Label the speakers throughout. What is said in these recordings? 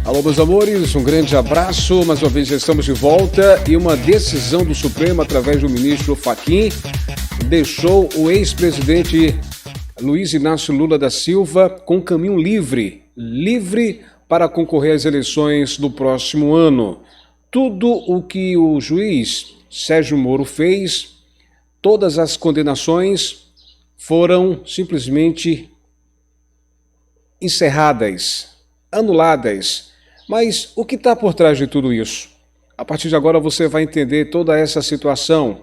Speaker 1: Alô, meus amores, um grande abraço. Mais uma vez já estamos de volta e uma decisão do Supremo através do ministro Fachin deixou o ex-presidente Luiz Inácio Lula da Silva com caminho livre para concorrer às eleições do próximo ano. Tudo o que o juiz Sérgio Moro fez, todas as condenações foram simplesmente encerradas, anuladas. Mas o que está por trás de tudo isso? A partir de agora você vai entender toda essa situação,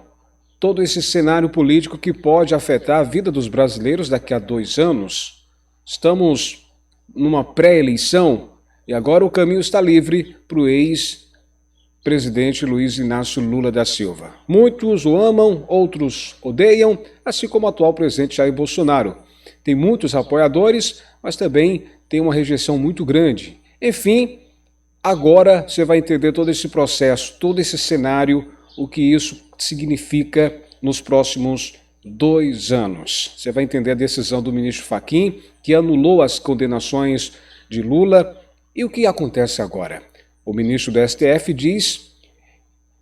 Speaker 1: todo esse cenário político que pode afetar a vida dos brasileiros daqui a 2 anos. Estamos numa pré-eleição e agora o caminho está livre para o ex-presidente Luiz Inácio Lula da Silva. Muitos o amam, outros odeiam, assim como o atual presidente Jair Bolsonaro. Tem muitos apoiadores, mas também tem uma rejeição muito grande. Enfim, agora você vai entender todo esse processo, todo esse cenário, o que isso significa nos próximos 2 anos. Você vai entender a decisão do ministro Fachin, que anulou as condenações de Lula. E o que acontece agora? O ministro do STF diz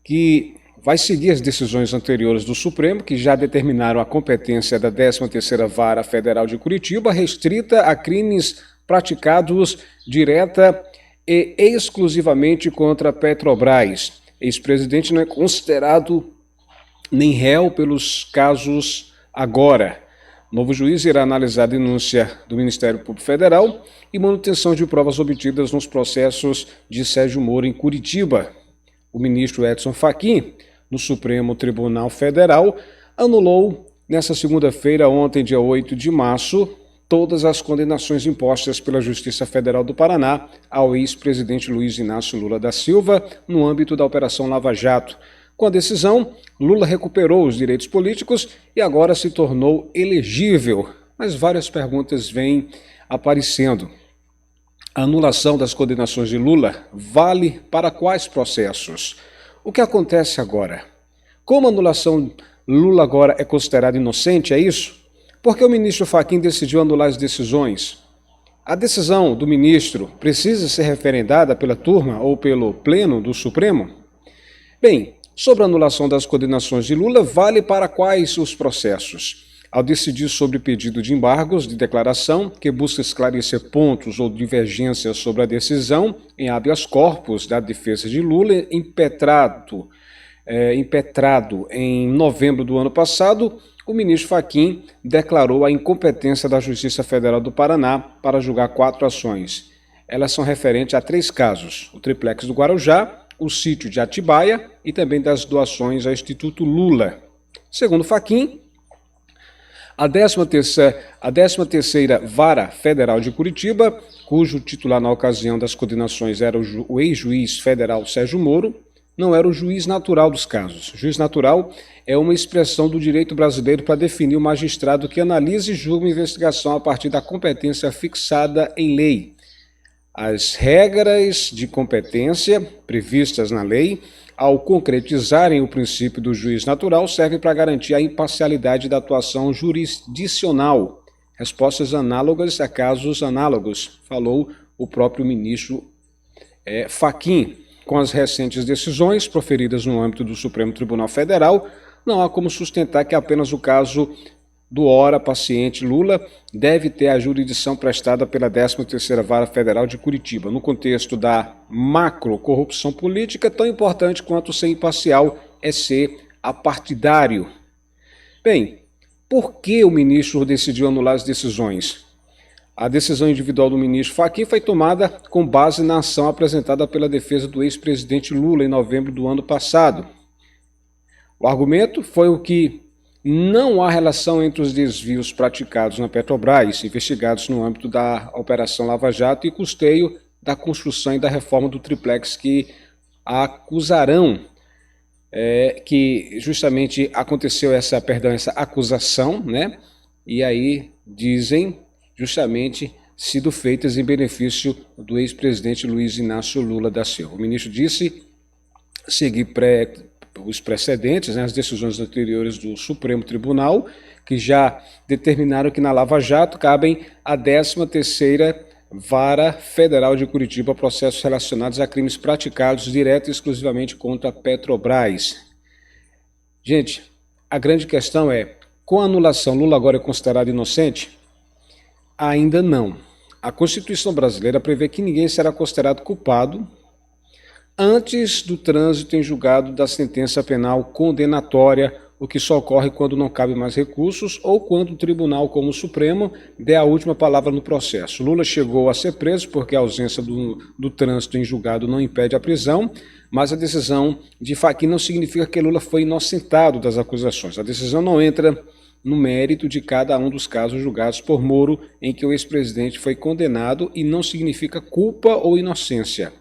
Speaker 1: que vai seguir as decisões anteriores do Supremo, que já determinaram a competência da 13ª Vara Federal de Curitiba, restrita a crimes praticados direta e exclusivamente contra a Petrobras. Ex-presidente não é considerado nem réu pelos casos agora. O novo juiz irá analisar a denúncia do Ministério Público Federal e manutenção de provas obtidas nos processos de Sérgio Moro em Curitiba. O ministro Edson Fachin, no Supremo Tribunal Federal, anulou nesta segunda-feira, ontem, dia 8 de março, todas as condenações impostas pela Justiça Federal do Paraná ao ex-presidente Luiz Inácio Lula da Silva no âmbito da Operação Lava Jato. Com a decisão, Lula recuperou os direitos políticos e agora se tornou elegível. Mas várias perguntas vêm aparecendo. A anulação das condenações de Lula vale para quais processos? O que acontece agora? Como a anulação Lula agora é considerado inocente, é isso? Por que o ministro Fachin decidiu anular as decisões? A decisão do ministro precisa ser referendada pela turma ou pelo pleno do Supremo? Bem, sobre a anulação das condenações de Lula, vale para quais os processos? Ao decidir sobre pedido de embargos de declaração, que busca esclarecer pontos ou divergências sobre a decisão em habeas corpus da defesa de Lula, impetrado em novembro do ano passado, o ministro Fachin declarou a incompetência da Justiça Federal do Paraná para julgar 4 ações. Elas são referentes a 3 casos: o triplex do Guarujá, o sítio de Atibaia e também das doações ao Instituto Lula. Segundo Fachin, a 13ª Vara Federal de Curitiba, cujo titular na ocasião das condenações era o ex-juiz federal Sérgio Moro, não era o juiz natural dos casos. O juiz natural é uma expressão do direito brasileiro para definir o magistrado que analisa e julga uma investigação a partir da competência fixada em lei. As regras de competência previstas na lei, ao concretizarem o princípio do juiz natural, servem para garantir a imparcialidade da atuação jurisdicional. Respostas análogas a casos análogos, falou o próprio ministro Fachin. Com as recentes decisões proferidas no âmbito do Supremo Tribunal Federal, não há como sustentar que apenas o caso do ora paciente Lula deve ter a jurisdição prestada pela 13ª Vara Federal de Curitiba. No contexto da macro-corrupção política, tão importante quanto ser imparcial é ser apartidário. Bem, por que o ministro decidiu anular as decisões? A decisão individual do ministro Fachin foi tomada com base na ação apresentada pela defesa do ex-presidente Lula em novembro do ano passado. O argumento foi o que não há relação entre os desvios praticados na Petrobras, investigados no âmbito da Operação Lava Jato, e custeio da construção e da reforma do triplex que acusarão que justamente aconteceu essa acusação, né? E aí dizem justamente sido feitas em benefício do ex-presidente Luiz Inácio Lula da Silva. O ministro disse seguir os precedentes, as decisões anteriores do Supremo Tribunal, que já determinaram que na Lava Jato cabem a 13ª Vara Federal de Curitiba, processos relacionados a crimes praticados direto e exclusivamente contra a Petrobras. Gente, a grande questão é, com a anulação, Lula agora é considerado inocente? Ainda não. A Constituição brasileira prevê que ninguém será considerado culpado antes do trânsito em julgado da sentença penal condenatória, o que só ocorre quando não cabe mais recursos ou quando o tribunal, como o Supremo, der a última palavra no processo. Lula chegou a ser preso porque a ausência do trânsito em julgado não impede a prisão, mas a decisão de Fachin não significa que Lula foi inocentado das acusações. A decisão não entra no mérito de cada um dos casos julgados por Moro em que o ex-presidente foi condenado e não significa culpa ou inocência.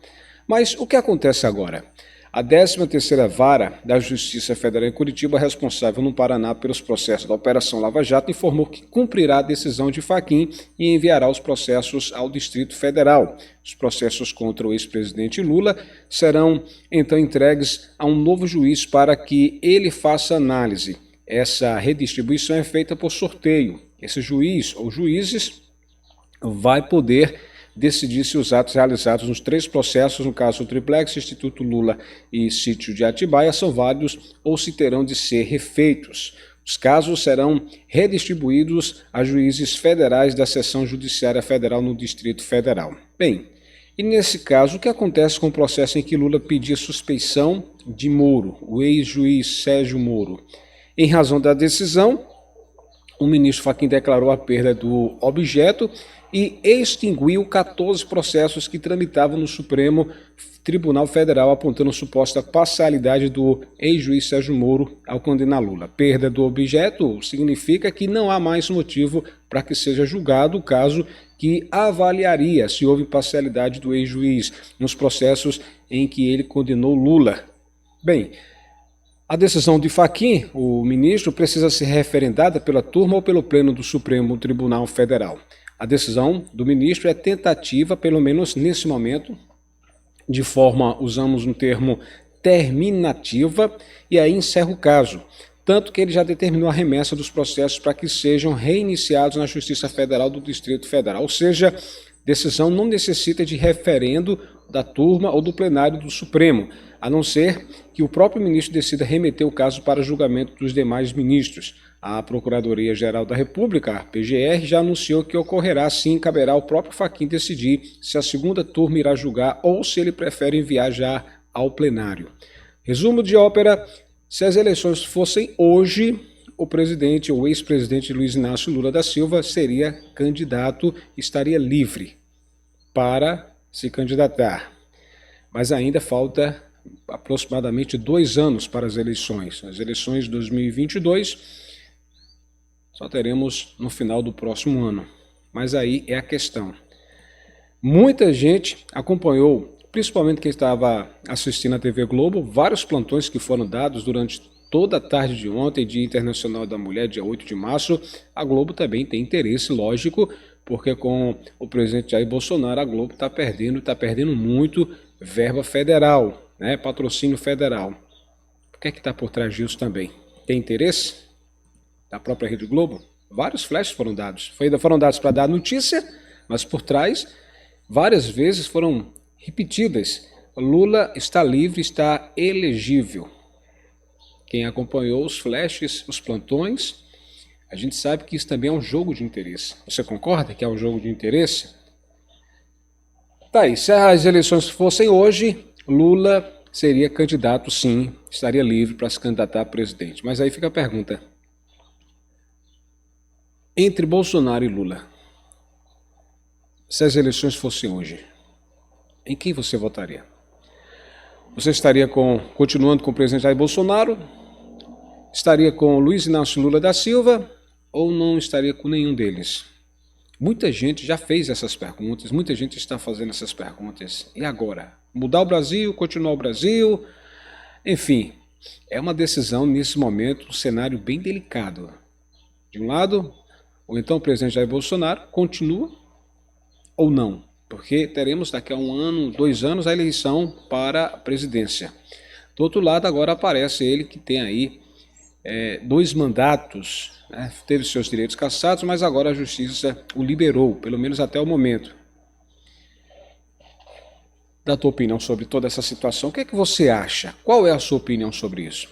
Speaker 1: Mas o que acontece agora? A 13ª Vara da Justiça Federal em Curitiba, responsável no Paraná pelos processos da Operação Lava Jato, informou que cumprirá a decisão de Fachin e enviará os processos ao Distrito Federal. Os processos contra o ex-presidente Lula serão então entregues a um novo juiz para que ele faça análise. Essa redistribuição é feita por sorteio. Esse juiz ou juízes vai poder decidir se os atos realizados nos 3 processos, no caso do Triplex, Instituto Lula e Sítio de Atibaia, são válidos ou se terão de ser refeitos. Os casos serão redistribuídos a juízes federais da Seção Judiciária Federal no Distrito Federal. Bem, e nesse caso, o que acontece com o processo em que Lula pedia suspeição de Moro, o ex-juiz Sérgio Moro? Em razão da decisão, o ministro Fachin declarou a perda do objeto e extinguiu 14 processos que tramitavam no Supremo Tribunal Federal, apontando suposta parcialidade do ex-juiz Sérgio Moro ao condenar Lula. Perda do objeto significa que não há mais motivo para que seja julgado o caso que avaliaria se houve parcialidade do ex-juiz nos processos em que ele condenou Lula. Bem, a decisão de Fachin, o ministro, precisa ser referendada pela turma ou pelo Pleno do Supremo Tribunal Federal. A decisão do ministro é tentativa, pelo menos nesse momento, de forma, usamos um termo, terminativa, e aí encerra o caso. Tanto que ele já determinou a remessa dos processos para que sejam reiniciados na Justiça Federal do Distrito Federal. Ou seja, decisão não necessita de referendo da turma ou do plenário do Supremo, a não ser que o próprio ministro decida remeter o caso para julgamento dos demais ministros. A Procuradoria-Geral da República, a PGR, já anunciou que ocorrerá sim, caberá ao próprio Fachin decidir se a segunda turma irá julgar ou se ele prefere enviar já ao plenário. Resumo de ópera: se as eleições fossem hoje, o presidente ou ex-presidente Luiz Inácio Lula da Silva seria candidato, estaria livre para se candidatar. Mas ainda falta aproximadamente 2 anos para as eleições. As eleições de 2022 só teremos no final do próximo ano. Mas aí é a questão. Muita gente acompanhou, principalmente quem estava assistindo a TV Globo, vários plantões que foram dados durante toda a tarde de ontem, Dia Internacional da Mulher, dia 8 de março. A Globo também tem interesse, lógico, porque com o presidente Jair Bolsonaro, a Globo está perdendo muito verba federal, né? Patrocínio federal. O que é que está por trás disso também? Tem interesse da própria Rede Globo? Vários flashes foram dados. Foram dados para dar notícia, mas por trás, várias vezes foram repetidas. Lula está livre, está elegível. Quem acompanhou os flashes, os plantões, a gente sabe que isso também é um jogo de interesse. Você concorda que é um jogo de interesse? Tá aí, se as eleições fossem hoje, Lula seria candidato, sim, estaria livre para se candidatar a presidente. Mas aí fica a pergunta: entre Bolsonaro e Lula, se as eleições fossem hoje, em quem você votaria? Você estaria continuando com o presidente Jair Bolsonaro? Estaria com Luiz Inácio Lula da Silva? Ou não estaria com nenhum deles? Muita gente já fez essas perguntas, muita gente está fazendo essas perguntas. E agora? Mudar o Brasil, continuar o Brasil? Enfim, é uma decisão nesse momento, um cenário bem delicado. De um lado, ou então o presidente Jair Bolsonaro continua ou não, porque teremos daqui a 1 ano, 2 anos a eleição para a presidência. Do outro lado, agora aparece ele que tem aí 2 mandatos, né? Teve seus direitos cassados, mas agora a justiça o liberou, pelo menos até o momento. Dá a tua opinião sobre toda essa situação. O que é que você acha? Qual é a sua opinião sobre isso?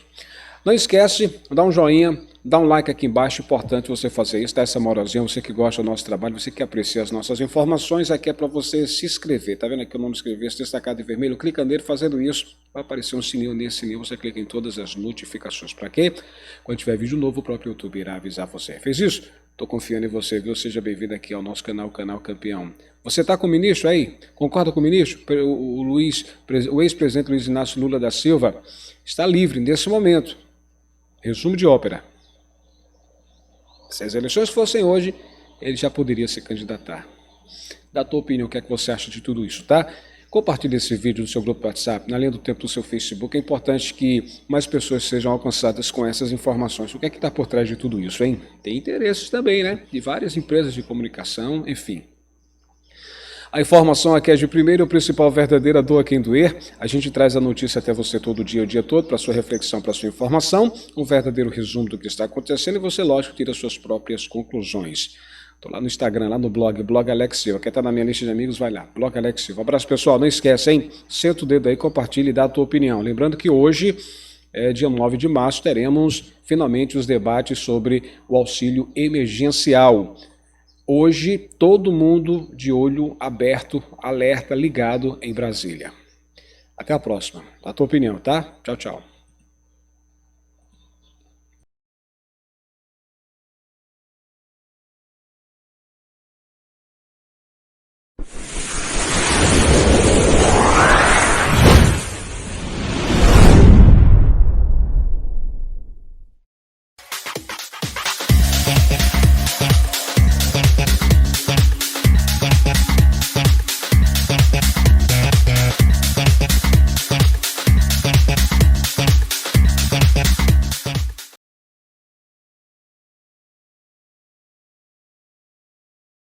Speaker 1: Não esquece, dá um joinha, dá um like aqui embaixo, importante você fazer isso, dá essa moralzinha, você que gosta do nosso trabalho, você que aprecia as nossas informações, aqui é para você se inscrever, tá vendo aqui o nome inscrever-se destacado em vermelho, clica nele, fazendo isso, vai aparecer um sininho, nesse sininho você clica em todas as notificações, para quê? Quando tiver vídeo novo, o próprio YouTube irá avisar você. Fez isso? Tô confiando em você, viu? Seja bem-vindo aqui ao nosso canal, Canal Campeão. Você tá com o ministro aí? Concorda com o ministro? O ex-presidente Luiz Inácio Lula da Silva está livre nesse momento. Resumo de ópera. Se as eleições fossem hoje, ele já poderia se candidatar. Dá a tua opinião, o que é que você acha de tudo isso, tá? Compartilhe esse vídeo no seu grupo WhatsApp, na linha do tempo do seu Facebook. É importante que mais pessoas sejam alcançadas com essas informações. O que é que está por trás de tudo isso, hein? Tem interesses também, né? De várias empresas de comunicação, enfim. A informação aqui é de primeiro, o principal, verdadeira, doa quem doer. A gente traz a notícia até você todo dia, o dia todo, para sua reflexão, para sua informação, um verdadeiro resumo do que está acontecendo e você, lógico, tira suas próprias conclusões. Estou lá no Instagram, lá no blog Alex Silva. Quer estar na minha lista de amigos? Vai lá, blog Alex Silva. Abraço, pessoal. Não esquece, hein? Senta o dedo aí, compartilha e dá a tua opinião. Lembrando que hoje, dia 9 de março, teremos finalmente os debates sobre o auxílio emergencial. Hoje, todo mundo de olho aberto, alerta, ligado em Brasília. Até a próxima. Dá a tua opinião, tá? Tchau, tchau.